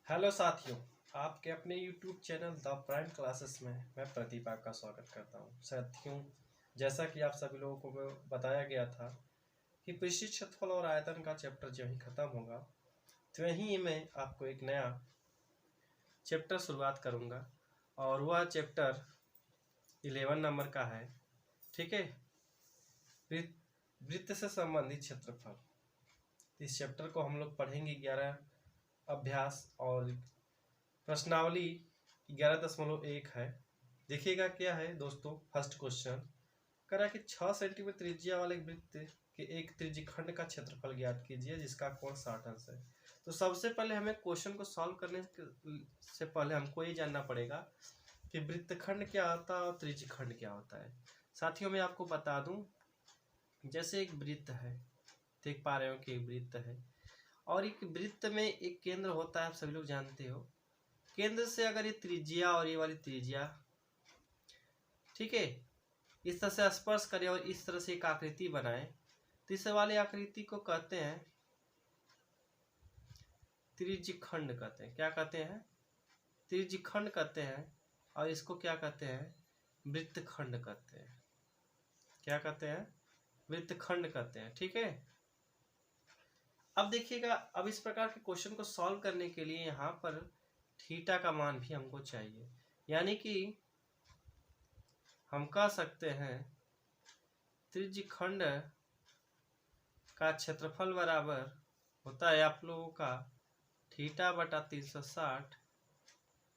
Hello साथियों, आपके अपने YouTube channel the prime classes में मैं प्रदीप आपका स्वागत करता हूं। साथियों, जैसा कि आप सभी लोगों को बताया गया था कि पृष्ठीय क्षेत्रफल और आयतन का चैप्टर जो ही खत्म होगा तो वहीं मैं आपको एक नया चैप्टर शुरुआत करूंगा और वह चैप्टर 11 नंबर का है। ठीक है, वृत्त से संबंधित क्षेत्रफल। इस चैप्टर को हम लोग पढ़ेंगे 11 अभ्यास और प्रश्नावली 11.1 है। देखिएगा क्या है दोस्तों। फर्स्ट क्वेश्चन करा कि 6 सेंटीमीटर त्रिज्या वाले वृत्त के एक त्रिज्यखंड का क्षेत्रफल ज्ञात कीजिए जिसका कोण 60 अंश है। तो सबसे पहले हमें क्वेश्चन को सॉल्व करने से पहले हमको ये जानना पड़ेगा कि वृत्तखंड क्या होता है और त्रिज्यखंड क्या होता है। साथियों, मैं आपको बता दूं, जैसे एक वृत्त है, देख पा रहे हो कि एक वृत्त है और एक वृत्त में एक केंद्र होता है, आप सभी लोग जानते हो। केंद्र से अगर ये त्रिज्या और ये वाली त्रिज्या, ठीक है, इस तरह से स्पर्श करे और इस तरह से एक आकृति बनाए तो इस वाली आकृति को कहते हैं त्रिज्यखंड कहते हैं। क्या कहते हैं? त्रिज्यखंड कहते हैं। और इसको क्या कहते हैं? वृत्तखंड कहते हैं। क्या कहते हैं? वृत्तखंड कहते हैं। ठीक है, अब देखिएगा, अब इस प्रकार के क्वेश्चन को सॉल्व करने के लिए यहाँ पर थीटा का मान भी हमको चाहिए, यानी कि हम कह सकते हैं त्रिज्यखंड का क्षेत्रफल बराबर होता है आप लोगों का थीटा बटा 360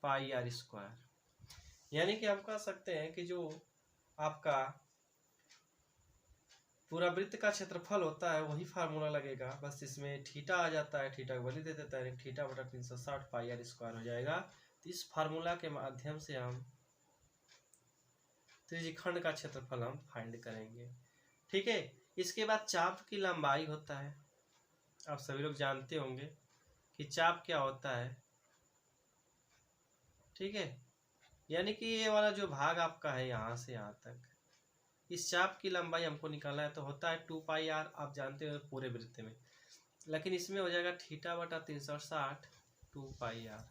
पाई आर स्क्वायर। यानी कि हम कह सकते हैं कि जो आपका पूरा वृत्त का क्षेत्रफल होता है वही फार्मूला लगेगा, बस इसमें थीटा आ जाता है, थीटा को वैल्यू दे देता है, थीटा बटा 360 पाई आर स्क्वायर हो जाएगा। तो इस फार्मूला के माध्यम से हम त्रिज्यखंड का क्षेत्रफल हम फाइंड करेंगे। ठीक है, इसके बाद चाप की लंबाई होता है। आप सभी लोग जानते होंगे कि चाप क्या होता है। ठीक है, यानी कि ये वाला जो भाग आपका है यहाँ से यहाँ तक, इस चाप की लंबाई हमको निकालना है तो होता है 2 पाई आर, आप जानते हो पूरे वृत्त में, लेकिन इसमें हो जाएगा थीटा बटा 360 2 पाई आर।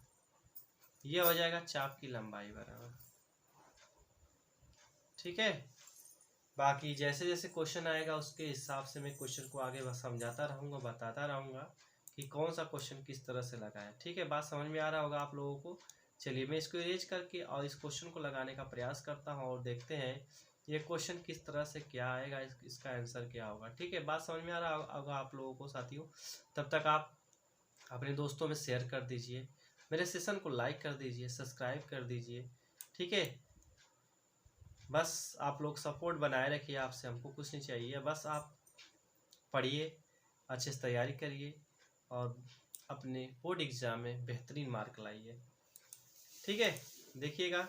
ये हो जाएगा चाप की लंबाई बराबर। ठीक है, बाकी जैसे जैसे क्वेश्चन आएगा उसके हिसाब से मैं क्वेश्चन को आगे समझाता रहूँगा, बताता रहूँगा कि कौन सा क्वेश्चन किस तरह से लगा है। ठीक है, बात समझ में आ रहा होगा आप लोगों को। चलिए मैं इसको इरेज करके और इस क्वेश्चन को लगाने का प्रयास करता हूँ और देखते हैं ये क्वेश्चन किस तरह से क्या आएगा, इसका आंसर क्या होगा। ठीक है, बात समझ में आ रहा होगा आप लोगों को साथियों। तब तक आप अपने दोस्तों में शेयर कर दीजिए, मेरे सेशन को लाइक कर दीजिए, सब्सक्राइब कर दीजिए। ठीक है, बस आप लोग सपोर्ट बनाए रखिए, आपसे हमको कुछ नहीं चाहिए, बस आप पढ़िए, अच्छे से तैयारी करिए और अपने बोर्ड एग्जाम में बेहतरीन मार्क लाइए। ठीक है, देखिएगा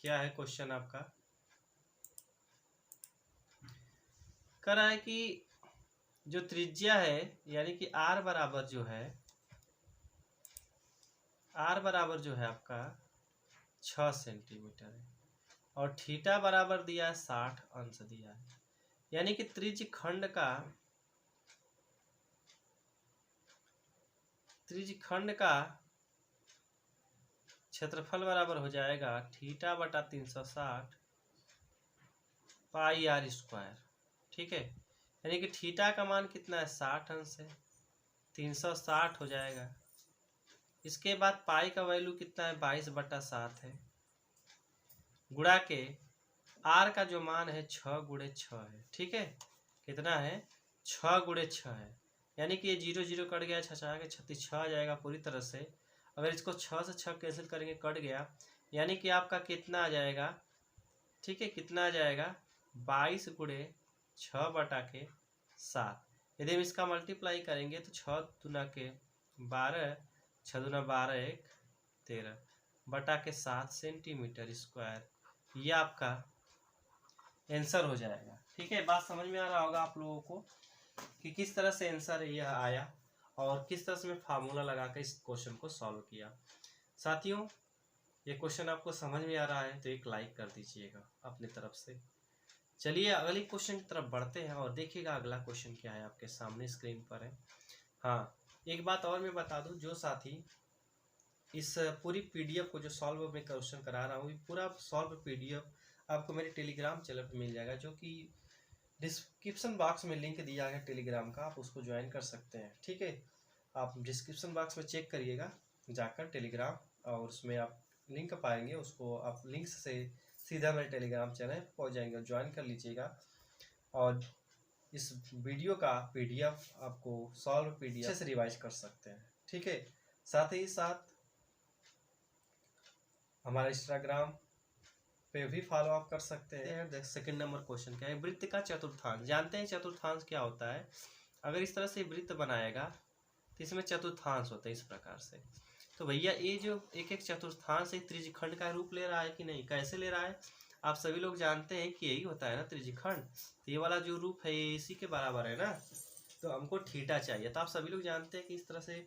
क्या है क्वेश्चन आपका। कह रहा है कि जो त्रिज्या है यानी कि आर बराबर जो है, आर बराबर जो है आपका 6 सेंटीमीटर है और थीटा बराबर दिया है 60 अंश दिया है, यानी कि त्रिज्यखंड का क्षेत्रफल बराबर हो जाएगा थीटा बटा 360 पाई आर स्क्वायर। ठीक है, यानी कि थीटा का मान कितना है? 60 अंश है, 360 हो जाएगा। इसके बाद पाई का वैल्यू कितना है? 22/7 है, गुणा के आर का जो मान है 6 गुणे 6 है। ठीक है, कितना है? 6 गुणे 6 है, यानी कि ये 0 0 कट गया, 6 के 36 6 आ जाएगा पूरी तरह से। अगर इसको 6 से 6 कैंसिल करेंगे, कट गया, यानी कि आपका कितना आ जाएगा? ठीक है, कितना आ जाएगा? 22 गुणे 6 बटा के 7। यदि हम इसका मल्टीप्लाई करेंगे तो 6 दूना के 12, 6 दूना 12 1 13 बटा के 7 सेंटीमीटर स्क्वायर, ये आपका आंसर हो जाएगा। ठीक है, बात समझ में आ रहा होगा आप लोगों को कि किस तरह से आंसर यह आया और किस तरह से मैं फार्मूला लगाकर इस क्वेश्चन को सॉल्व किया। साथियों, ये क्वेश्चन आपको समझ में आ रहा है तो एक लाइक कर दीजिएगा अपनी तरफ से। चलिए अगली क्वेश्चन की तरफ बढ़ते हैं और देखिएगा अगला क्वेश्चन क्या है, आपके सामने स्क्रीन पर है। हाँ, एक बात और मैं बता दूं, जो साथी इस पूरी पीडीएफ को जो सॉल्व मैं क्वेश्चन करा रहा हूँ, पूरा सॉल्व पीडीएफ आपको मेरे टेलीग्राम चैनल पर मिल जाएगा, जो कि डिस्क्रिप्शन बॉक्स में लिंक दिया है टेलीग्राम का, आप उसको ज्वाइन कर सकते हैं। ठीक है, आप डिस्क्रिप्शन बॉक्स में चेक करिएगा जाकर टेलीग्राम, और उसमें आप लिंक पाएंगे, उसको आप लिंक से सीधा मेरे टेलीग्राम चैनल पहुँच जाएंगे, ज्वाइन कर लीजिएगा। और इस वीडियो का पीडीएफ आपको सॉल्व पीडीएफ अच्छे से रिवाइज कर सकते हैं। ठीक है, साथ ही साथ हमारा इंस्टाग्राम पे भी फॉलो अप कर सकते हैं। सेकंड नंबर क्वेश्चन क्या है, वृत्त का चतुर्थांश। जानते हैं चतुर्थांश क्या होता है? अगर इस तरह से वृत्त बनाएगा तो इसमें चतुर्थांश होता है इस प्रकार से। तो भैया ये जो एक एक चतुर्थांश एक त्रिज्यखंड का रूप ले रहा है कि नहीं, कैसे ले रहा है? आप सभी लोग जानते हैं कि यही होता है ना त्रिज्यखंड। तो ये वाला जो रूप है ये इसी के बराबर है ना, तो हमको थीटा चाहिए। तो आप सभी लोग जानते हैं कि इस तरह से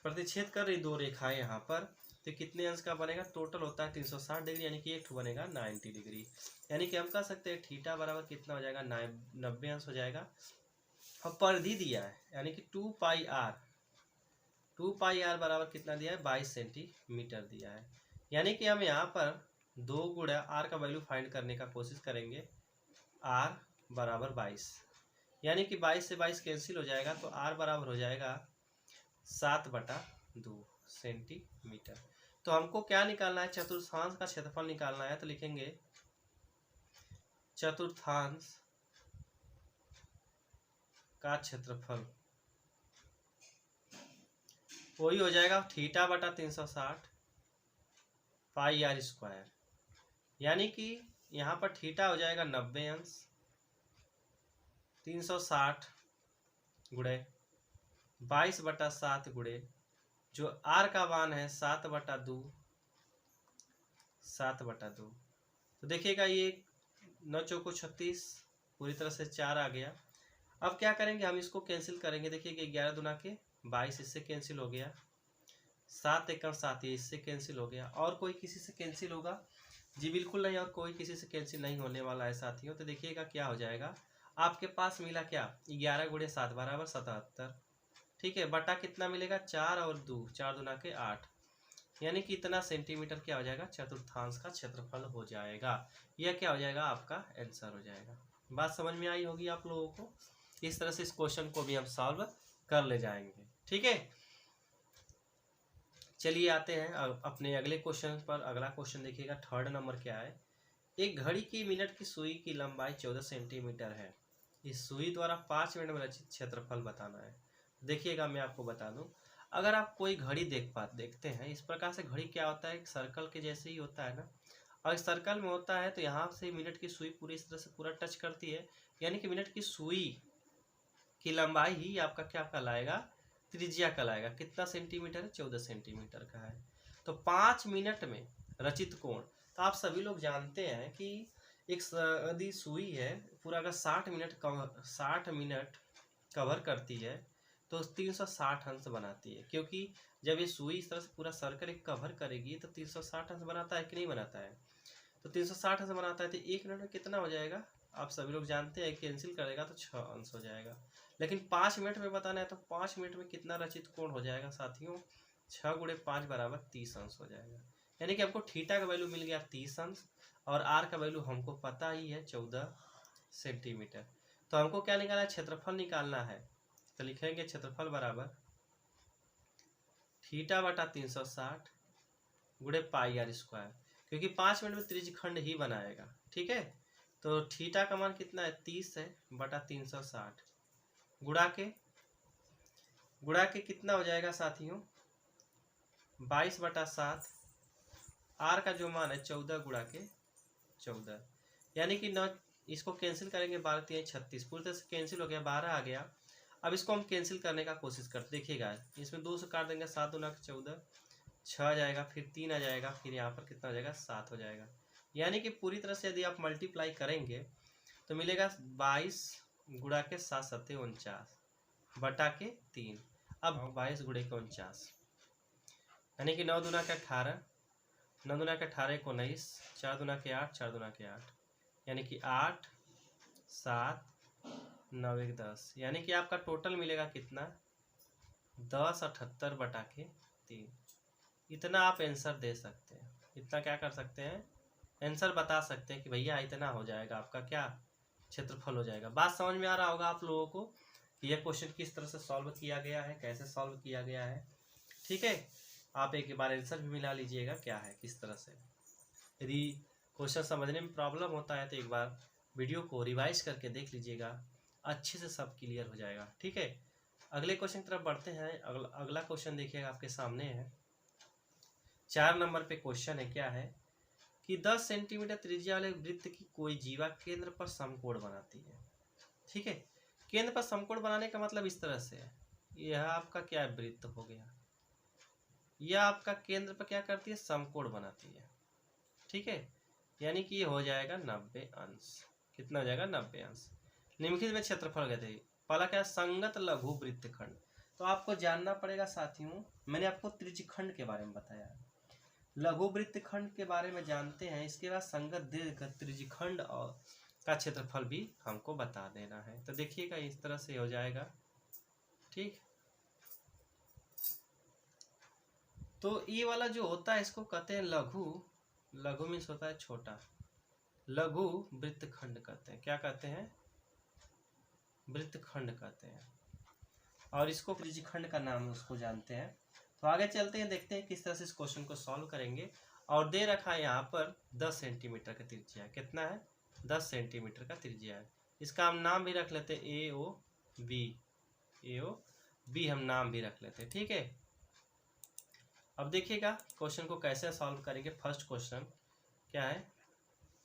प्रतिच्छेद कर रही दो रेखाएं यहाँ पर, तो कितने अंश का बनेगा? टोटल होता है 360 डिग्री, यानी कि एक बनेगा 90 डिग्री। यानी कि हम कह सकते हैं थीटा बराबर कितना हो जाएगा? 90 अंश हो जाएगा। अब परिधि दिया है, यानी कि 2 पाई आर बराबर कितना दिया है? 22 सेंटीमीटर दिया है। यानी कि हम यहाँ पर 2 गुणा आर का वैल्यू फाइंड करने का कोशिश करेंगे। आर बराबर 22, यानी कि 22 से 22 कैंसिल हो जाएगा, तो आर बराबर हो जाएगा 7/2 सेंटीमीटर। तो हमको क्या निकालना है? चतुर्थांश का क्षेत्रफल निकालना है। तो लिखेंगे चतुर्थांश का क्षेत्रफल वही हो जाएगा θ/360 पाई आर स्क्वायर, यानी कि यहाँ पर थीटा हो जाएगा 90 अंश, 360 गुणे 22/7 गुणे जो आर का मान है 7/2। तो देखिएगा ये 9 चौको 36, पूरी तरह से 4 आ गया। अब क्या करेंगे? हम इसको कैंसिल करेंगे। देखिए 11 दूना के 22, इससे कैंसिल हो गया। 7 एकड़ 7, ये इससे कैंसिल हो गया। और कोई किसी से कैंसिल होगा? जी बिल्कुल नहीं, और कोई किसी से कैंसिल नहीं होने वाला है साथियों। तो देखिएगा क्या हो जाएगा, आपके पास मिला क्या? 11 गुणे 7 बराबर 77। ठीक है, बटा कितना मिलेगा? 4 और 2, 4 दूना के 8, यानी कि इतना सेंटीमीटर क्या हो जाएगा? चतुर्थांश का क्षेत्रफल हो जाएगा। यह क्या हो जाएगा? आपका आंसर हो जाएगा। बात समझ में आई होगी आप लोगों को। इस तरह से इस क्वेश्चन को भी हम सॉल्व कर ले जाएंगे। ठीक है, चलिए आते हैं अपने अगले क्वेश्चन पर। अगला क्वेश्चन देखिएगा, थर्ड नंबर क्या है। एक घड़ी की मिनट की सुई की लंबाई 14 सेंटीमीटर है। इस सुई द्वारा 5 मिनट में रचित क्षेत्रफल बताना है। देखिएगा मैं आपको बता दूं, अगर आप कोई घड़ी देखते हैं इस प्रकार से, घड़ी क्या होता है? एक सर्कल के जैसे ही होता है ना, और इस सर्कल में होता है तो यहाँ से मिनट की सुई पूरी इस तरह से पूरा टच करती है, यानी कि मिनट की सुई की लंबाई ही आपका क्या कहलाएगा? त्रिज्या कहलाएगा। कितना सेंटीमीटर है? 14 सेंटीमीटर का है। तो 5 मिनट में रचित कोण, तो आप सभी लोग जानते हैं कि एक यदि सुई है पूरा अगर 60 मिनट कवर करती है तो 360 अंश बनाती है, क्योंकि जब ये सुई इस तरह से पूरा सर्कल एक कवर करेगी तो 360 अंश बनाता है कि नहीं बनाता है? तो 360 अंश बनाता है, तो 1 मिनट में कितना हो जाएगा? आप सभी लोग जानते हैं, कैंसिल करेगा तो 6 अंश हो जाएगा। लेकिन 5 मिनट में बताना है, तो 5 मिनट में कितना रचित कोण हो जाएगा साथियों? 6 गुणे 5 बराबर 30 अंश हो जाएगा। यानी कि हमको थीटा का वैल्यू मिल गया 30 अंश, और आर का वैल्यू हमको पता ही है 14 सेंटीमीटर। तो हमको क्या निकालना है? क्षेत्रफल निकालना है। तो लिखेंगे क्षेत्रफल बराबर θ/360 गुणे पाई आर स्क्वायर, क्योंकि 5 मिनट में त्रिज्यखंड ही बनाएगा। ठीक है, तो थीटा का मान कितना है? 30 है बटा 360, गुणा के कितना हो जाएगा साथियों? 22/7। आर का जो मान है 14 गुणा के 14, यानी कि 9, इसको कैंसिल करेंगे 12 3 36, पूरी तरह से कैंसिल हो गया, 12 आ गया। अब इसको हम कैंसिल करने का कोशिश करते, देखिएगा इसमें 2 से काट देंगे, 7 दूना के 14, 6 आ जाएगा, फिर 3 आ जाएगा, फिर यहाँ पर कितना हो जाएगा? 7 हो जाएगा। यानी कि पूरी तरह से यदि आप मल्टीप्लाई करेंगे तो मिलेगा 22 गुणा के 7 7 49 बटा के 3। अब 22 गुणे के 49, यानी कि 9 दूना के 18, 9 दूना के 18 को 19, 4 दूना के 8, 4 दूना के 8, यानी कि 8 7 9 1 10, यानी कि आपका टोटल मिलेगा कितना? 10 78 बटा के 3। इतना आप आंसर दे सकते हैं, इतना क्या कर सकते हैं, आंसर बता सकते हैं कि भैया इतना हो जाएगा आपका क्या क्षेत्रफल हो जाएगा। बात समझ में आ रहा होगा आप लोगों को कि यह क्वेश्चन किस तरह से सॉल्व किया गया है, कैसे सॉल्व किया गया है। ठीक है, आप एक बार आंसर भी मिला लीजिएगा क्या है किस तरह से। यदि क्वेश्चन समझने में प्रॉब्लम होता है तो एक बार वीडियो को रिवाइज करके देख लीजिएगा, अच्छे से सब क्लियर हो जाएगा। ठीक है, अगले क्वेश्चन की तरफ बढ़ते हैं। अगला क्वेश्चन देखिएगा आपके सामने है, 4 नंबर पे क्वेश्चन है। क्या है कि 10 सेंटीमीटर त्रिज्या वाले वृत्त की कोई जीवा केंद्र पर समकोण बनाती है। ठीक है, केंद्र पर समकोण बनाने का मतलब इस तरह से है, यह आपका क्या वृत्त हो गया, यह आपका केंद्र पर क्या करती है, समकोण बनाती है। ठीक है, यानी कि ये हो जाएगा 90 अंश। कितना हो जाएगा, 90 अंश। निम्नलिखित में क्षेत्रफल कहते हैं, पहला क्या, संगत लघु वृत्तखंड। तो आपको जानना पड़ेगा साथियों, मैंने आपको त्रिज्यखंड के बारे में बताया, लघु वृत्तखंड के बारे में जानते हैं, इसके बाद संगत दीर्घ त्रिज्यखंड और का क्षेत्रफल भी हमको बता देना है। तो देखिएगा इस तरह से हो जाएगा। ठीक, तो ये वाला जो होता है इसको कहते हैं लघु, लघु मीन्स होता है छोटा, लघु वृत्तखंड कहते हैं। क्या कहते हैं, वृत्तखंड कहते हैं, और इसको त्रिज्यखंड का नाम उसको जानते हैं। तो आगे चलते हैं, देखते हैं किस तरह से इस क्वेश्चन को सॉल्व करेंगे। और दे रखा है यहाँ पर 10 सेंटीमीटर का त्रिज्या है। कितना है, 10 सेंटीमीटर का त्रिज्या है। इसका हम नाम भी रख लेते हैं AOB, AOB हम नाम भी रख लेते हैं। ठीक है, अब देखिएगा क्वेश्चन को कैसे सॉल्व करेंगे। फर्स्ट क्वेश्चन क्या है,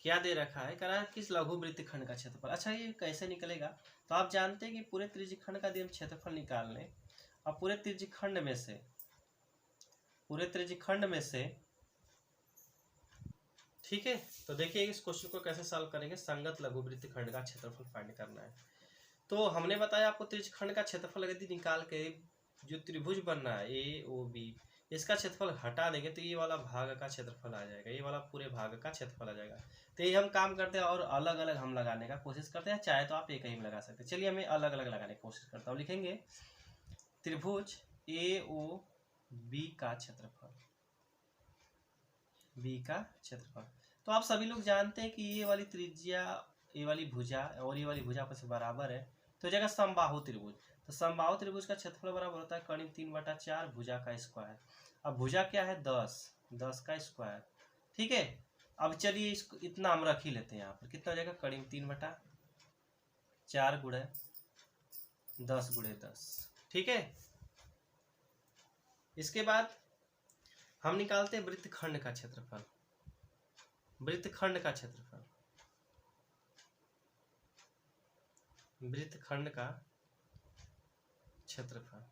क्या दे रखा है, कह रहा है किस लघु वृत्तखंड का क्षेत्रफल। अच्छा, ये कैसे निकलेगा, तो आप जानते हैं कि पूरे त्रिज्यखंड का यदि हम क्षेत्रफल निकाल लें और पूरे त्रिज्यखंड में से ठीक है, तो देखिए इस क्वेश्चन को कैसे सॉल्व करेंगे। संगत लघु वृत्तखंड का क्षेत्रफल फाइंड करना है। तो हमने बताया आपको त्रिज्यखंड का क्षेत्रफल यदि निकाल के जो त्रिभुज बनना है AOB, इसका क्षेत्रफल हटा देंगे तो ये वाला भाग का क्षेत्रफल आ जाएगा, ये वाला पूरे भाग का क्षेत्रफल आ जाएगा। तो ये हम काम करते हैं और अलग अलग हम लगाने का कोशिश करते हैं, चाहे तो आप एक ही में लगा सकते हैं। चलिए हमें अलग अलग लगाने की कोशिश करता हूँ। लिखेंगे त्रिभुज AOB का क्षेत्रफल, B का क्षेत्रफल। तो आप सभी लोग जानते हैं कि ये वाली त्रिज्या, ये वाली भुजा और ये वाली भुजा आपस में बराबर है, तो जगह समबाहु त्रिभुज। तो समबाहु त्रिभुज का क्षेत्रफल बराबर होता है करीब 3/4 भुजा का स्क्वायर। अब भुजा क्या है, 10 का स्क्वायर। ठीक है, अब चलिए इसको इतना हम रख ही लेते हैं यहाँ पर। कितना हो जाएगा, करीब 3/4 गुणे 10 गुणे 10। ठीक है, इसके बाद हम निकालते हैं वृत्तखंड का क्षेत्रफल, वृत्तखंड का क्षेत्रफल, वृत्तखंड का क्षेत्रफल।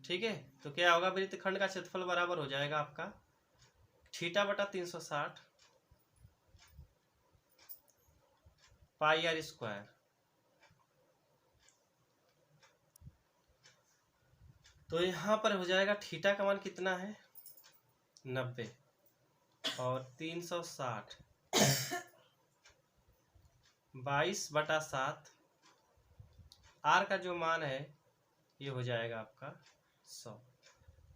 ठीक है, तो क्या होगा, वृत्तखंड का क्षेत्रफल बराबर हो जाएगा आपका θ/360 πr²। तो यहाँ पर हो जाएगा थीटा का मान कितना है, 90 और 360 22/7, आर का जो मान है ये हो जाएगा आपका 100।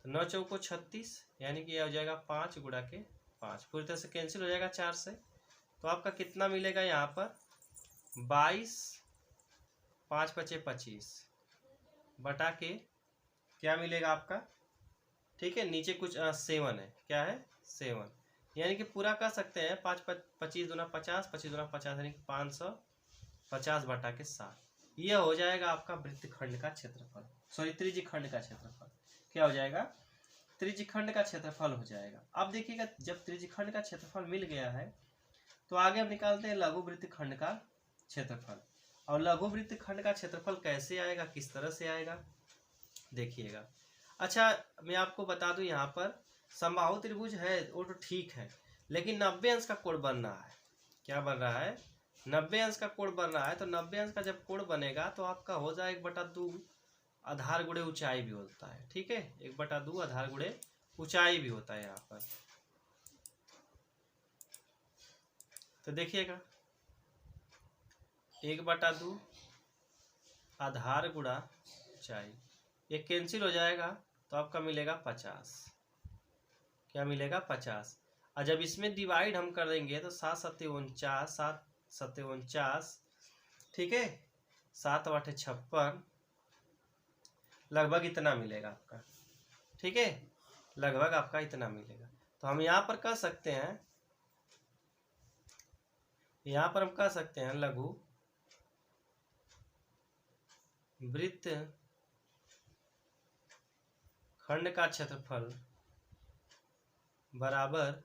तो 9 चौको 36, यानी कि यह हो जाएगा 5 गुणा के 5, पूरी तरह से कैंसिल हो जाएगा 4 से। तो आपका कितना मिलेगा यहाँ पर, 22, 5 × 5 = 25 बटा के क्या मिलेगा आपका। ठीक है, नीचे कुछ 7 है, क्या है 7, यानी कि पूरा कर सकते हैं 5 × 25 = 50, 25 × 50 यानी कि 550 बटा के 7। यह हो जाएगा आपका वृत्तखंड का क्षेत्रफल, सॉरी त्रिज्यखंड का क्षेत्रफल। क्या हो जाएगा, त्रिज्यखंड का क्षेत्रफल हो जाएगा। अब देखिएगा जब त्रिज्यखंड का क्षेत्रफल मिल गया है तो आगे हम निकालते हैं लघु वृत्तखंड का क्षेत्रफल। और लघु वृत्तखंड का क्षेत्रफल कैसे आएगा, किस तरह से आएगा, देखिएगा। अच्छा, मैं आपको बता दूं यहाँ पर समबाहु त्रिभुज है वो तो ठीक है, लेकिन 90 अंश का कोण बन रहा है। क्या बन रहा है, 90 अंश का कोण बन रहा है। तो 90 अंश का जब कोण बनेगा तो आपका हो जाए 1/2 आधार गुणे ऊंचाई भी होता है। ठीक है, 1/2 आधार गुणे ऊंचाई भी होता है यहाँ पर। तो देखिएगा 1/2 आधार गुणा ऊंचाई, ये कैंसिल हो जाएगा तो आपका मिलेगा 50। क्या मिलेगा? 50। और जब इसमें डिवाइड हम कर देंगे तो 7 सत्ते 49, 7 सत्ते 49, ठीक है, 7 8 56, लगभग इतना मिलेगा आपका, ठीक है, लगभग आपका इतना मिलेगा। तो हम यहाँ पर कह सकते हैं, यहाँ पर हम कह सकते हैं लघु वृत्त खंड का क्षेत्रफल बराबर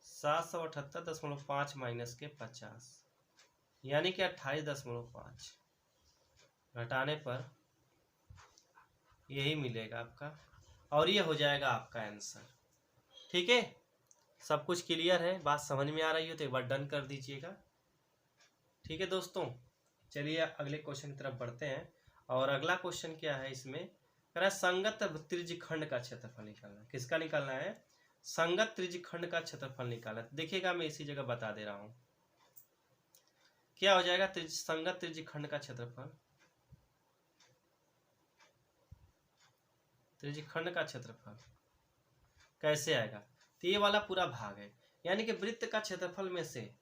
778.5 माइनस के 50, यानी कि 28.5 घटाने पर यही मिलेगा आपका, और ये हो जाएगा आपका आंसर। ठीक है, सब कुछ क्लियर है, बात समझ में आ रही हो तो एक बार डन कर दीजिएगा। ठीक है दोस्तों, चलिए अगले क्वेश्चन की तरफ बढ़ते हैं। और अगला क्वेश्चन क्या है, इसमें कह रहा है संगत त्रिज्यखंड का क्षेत्रफल निकालना है। किसका निकालना है? संगत त्रिज्यखंड का क्षेत्रफल निकालना। देखिएगा मैं इसी जगह बता दे रहा हूं क्या हो जाएगा। संगत त्रिज्यखंड का क्षेत्रफल, त्रिज्यखंड का क्षेत्रफल कैसे आएगा? तो ये वाला पूरा भाग है, यानी कि वृत्त का क्षेत्रफल में से,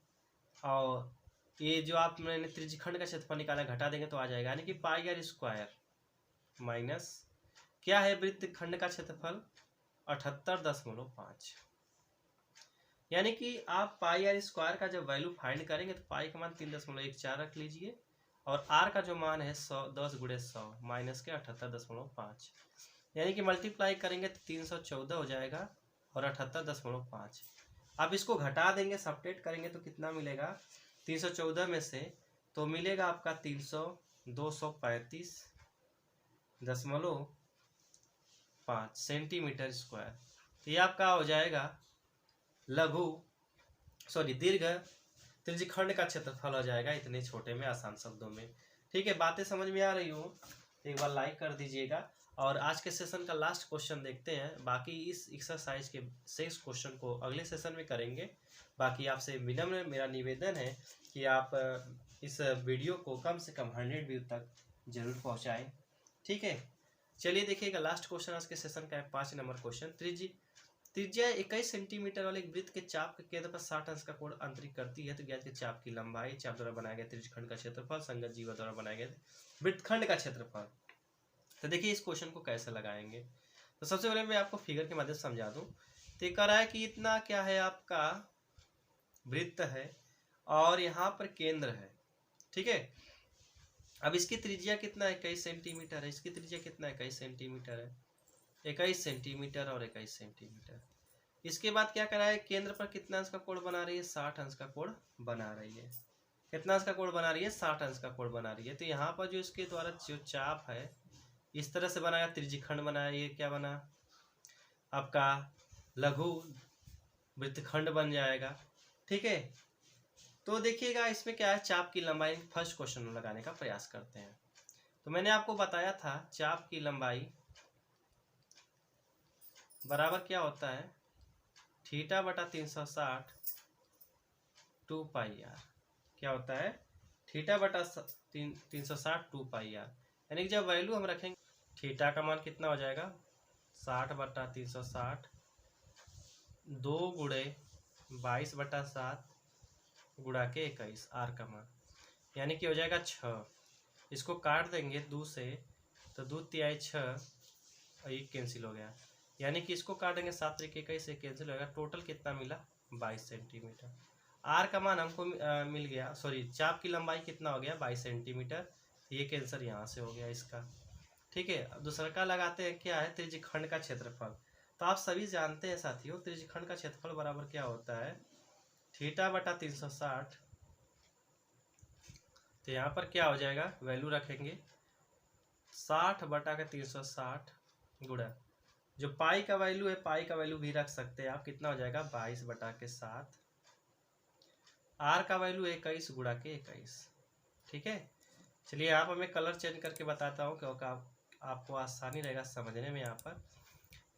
और ये जो आप मैंने त्रिज्यखंड का क्षेत्रफल निकाला घटा देंगे तो आ जाएगा, यानी कि पाई आर स्क्वायर माइनस क्या है वृत्त खंड का क्षेत्रफल 78.5, यानी कि आप पाई आर स्क्वायर का जब वैल्यू फाइंड करेंगे तो पाई का मान 3.14 रख लीजिए, और आर का जो मान है 10 × 100 माइनस के 78.5, यानी कि मल्टीप्लाई करेंगे तो 314 हो जाएगा और 78.5। अब इसको घटा देंगे, सब्ट्रैक्ट करेंगे तो कितना मिलेगा 314 में से, तो मिलेगा आपका 235.5 सेंटीमीटर स्क्वायर। तो ये आपका हो जाएगा दीर्घ त्रिज्यखंड का क्षेत्रफल हो जाएगा, इतने छोटे में, आसान शब्दों में। ठीक है, बातें समझ में आ रही हो एक बार लाइक कर दीजिएगा। और आज के सेशन का लास्ट क्वेश्चन देखते हैं, बाकी इस एक्सरसाइज के 6 क्वेश्चन को अगले सेशन में करेंगे। बाकी आपसे विनम्र मेरा निवेदन है कि आप इस वीडियो को कम से कम 100 व्यू तक जरूर पहुंचाएं। ठीक है, चलिए देखिएगा लास्ट क्वेश्चन आज के सेशन का है 5 नंबर क्वेश्चन। त्रिज्या 21 सेंटीमीटर वाले एक वृत्त के चाप के केंद्र पर 60 अंश का कोण अंतरित करती है, तो ज्ञात के चाप की लंबाई, चाप द्वारा बनाया गया त्रिज्यखंड का क्षेत्रफल, संगत जीवा द्वारा बनाया गया वृत्तखंड का क्षेत्रफल। तो देखिए इस क्वेश्चन को कैसे लगाएंगे। तो सबसे पहले मैं आपको फिगर के मदद से समझा दूं। तो ये कह रहा है कि इतना क्या है, आपका वृत्त है और यहाँ पर केंद्र है। ठीक है, अब इसकी त्रिज्या कितना है, 21 सेंटीमीटर है। इसकी त्रिज्या कितना है, 21 सेंटीमीटर है, 21 सेंटीमीटर और 21 सेंटीमीटर। इसके बाद क्या करा है, केंद्र पर कितना अंश का कोण बना रही है, 60 अंश का कोण बना रही है। कितना अंश का कोण बना रही है, 60 अंश का कोण बना रही है। तो यहाँ पर जो इसके द्वारा जो चाप है इस तरह से बनाया, त्रिज्यखंड बनाया, ये क्या बना आपका लघु वृत्तखंड बन जाएगा। ठीक है, तो देखिएगा इसमें क्या है, चाप की लंबाई फर्स्ट क्वेश्चन में लगाने का प्रयास करते हैं। तो मैंने आपको बताया था चाप की लंबाई बराबर क्या होता है, θ/360 2πr। क्या होता है, θ/360 2πr, यानी कि जब वैल्यू हम रखेंगे थीटा का मान कितना हो जाएगा 60/360 2 × 22/7 गुणा के 21 आर का मान, यानी कि हो जाएगा 6। इसको काट देंगे 2 से तो 2 तिहाई 6 और ये कैंसिल हो गया, यानी कि इसको काटेंगे 7 × 21 से कैंसिल होगा। टोटल कितना मिला 22 सेंटीमीटर। आर का मान हमको मिल गया, चाप की लंबाई कितना हो गया 22 सेंटीमीटर। ये कैंसर यहाँ से हो गया इसका। ठीक है, अब दूसरा का लगाते हैं, क्या है त्रिज्यखंड का क्षेत्रफल। तो आप सभी जानते हैं साथियों, त्रिज्यखंड का क्षेत्रफल बराबर क्या होता है, θ/360। तो यहाँ पर क्या हो जाएगा, वैल्यू रखेंगे 60/360 गुणा, जो पाई का वैल्यू है, पाई का वैल्यू भी रख सकते हैं आप, कितना हो जाएगा 22/7। आर का वैल्यू 21 गुणा के 21। ठीक है, चलिए आप हमें कलर चेंज करके बताता हूँ क्योंकि आपको आसानी रहेगा समझने में यहाँ पर।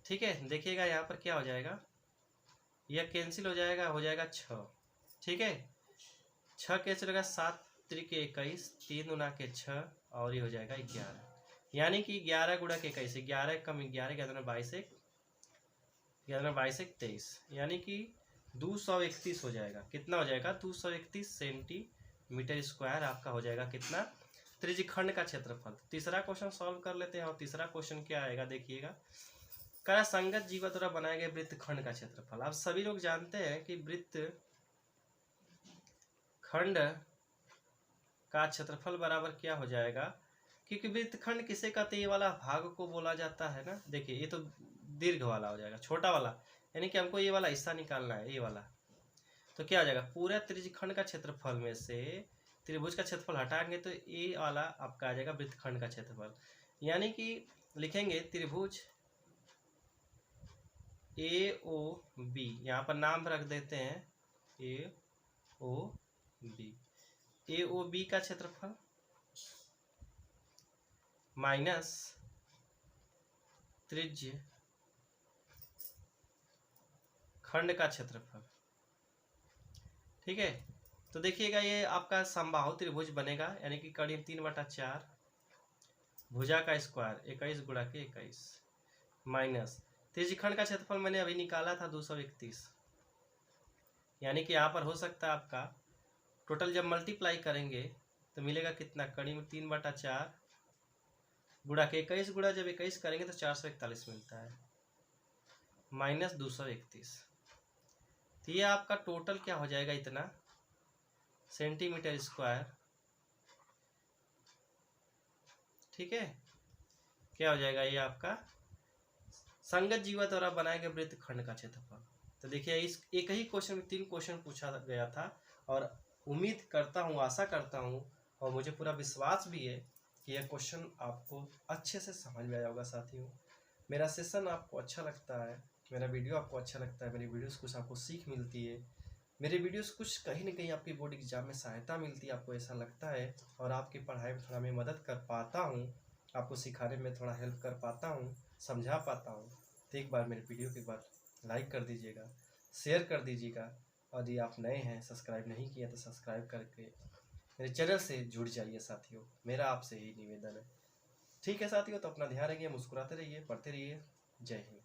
ठीक है, देखिएगा यहाँ पर क्या हो जाएगा, यह कैंसिल हो जाएगा 6। ठीक है, 6 कैंसिल होगा, 7 × 21 3 × 6 और ये हो जाएगा 11। यानी कि 11 गुणा के 21, 11 कम 11, 11 22, 11 22 23, यानी कि 231 हो जाएगा। कितना हो जाएगा? 231 सेंटीमीटर स्क्वायर आपका हो जाएगा कितना? त्रिज्यखंड का क्षेत्रफल। तीसरा क्वेश्चन सॉल्व कर लेते हैं। और तीसरा क्वेश्चन क्या आएगा देखिएगा, करा संगत जीवा द्वारा बनाए गए वृत्तखंड का क्षेत्रफल। आप सभी लोग जानते हैं कि वृत्तखंड का क्षेत्रफल बराबर क्या हो जाएगा, क्योंकि वृत्तखंड किसे कहते हैं? ये वाला भाग को बोला जाता है ना। देखिए ये तो दीर्घ वाला हो जाएगा, छोटा वाला, यानी कि हमको ये वाला हिस्सा निकालना है, ये वाला। तो क्या हो जाएगा? पूरा त्रिज्यखंड का क्षेत्रफल में से त्रिभुज का क्षेत्रफल हटाएंगे तो ये वाला आपका आ जाएगा वृत्तखंड का क्षेत्रफल। यानी कि लिखेंगे त्रिभुज AOB, यहाँ पर नाम रख देते हैं AOB। AOB का क्षेत्रफल माइनस त्रिज्य खंड का क्षेत्रफल। ठीक है, तो देखिएगा ये आपका समबाहु त्रिभुज बनेगा, यानी कि करीब 3/4 भुजा का स्क्वायर 21 गुणा के 21 माइनस त्रिज्यखंड का क्षेत्रफल मैंने अभी निकाला था 231, यानी कि यहाँ पर हो सकता है आपका टोटल जब मल्टीप्लाई करेंगे तो मिलेगा कितना? करीब 3/4 गुणा के 21 गुणा जब 21 करेंगे तो 441 मिलता है माइनस 231। तो ये आपका टोटल क्या हो जाएगा? इतना सेंटीमीटर स्क्वायर। ठीक है, क्या हो जाएगा? ये आपका संगत जीवा द्वारा बनाए गए वृत्तखंड का क्षेत्रफल। तो देखिए इस एक ही क्वेश्चन में 3 क्वेश्चन पूछा गया था, और उम्मीद करता हूँ, आशा करता हूँ, और मुझे पूरा विश्वास भी है कि यह क्वेश्चन आपको अच्छे से समझ में आया होगा। साथियों, मेरा सेशन आपको अच्छा लगता है, मेरा वीडियो आपको अच्छा लगता है, मेरी वीडियोस कुछ आपको सीख मिलती है, मेरे वीडियोस कुछ कहीं ना कहीं आपकी बोर्ड एग्जाम में सहायता मिलती है, आपको ऐसा लगता है, और आपकी पढ़ाई में थोड़ा मैं मदद कर पाता हूँ, आपको सिखाने में थोड़ा हेल्प कर पाता हूँ, समझा पाता हूँ, तो एक बार मेरे वीडियो को एक बार लाइक कर दीजिएगा, शेयर कर दीजिएगा, और यदि आप नए हैं, सब्सक्राइब नहीं किया तो सब्सक्राइब करके मेरे चैनल से जुड़ जाइए साथियों, मेरा आपसे यही निवेदन है। ठीक है साथियों, तो अपना ध्यान रखिए, मुस्कुराते रहिए, पढ़ते रहिए। जय हिंद।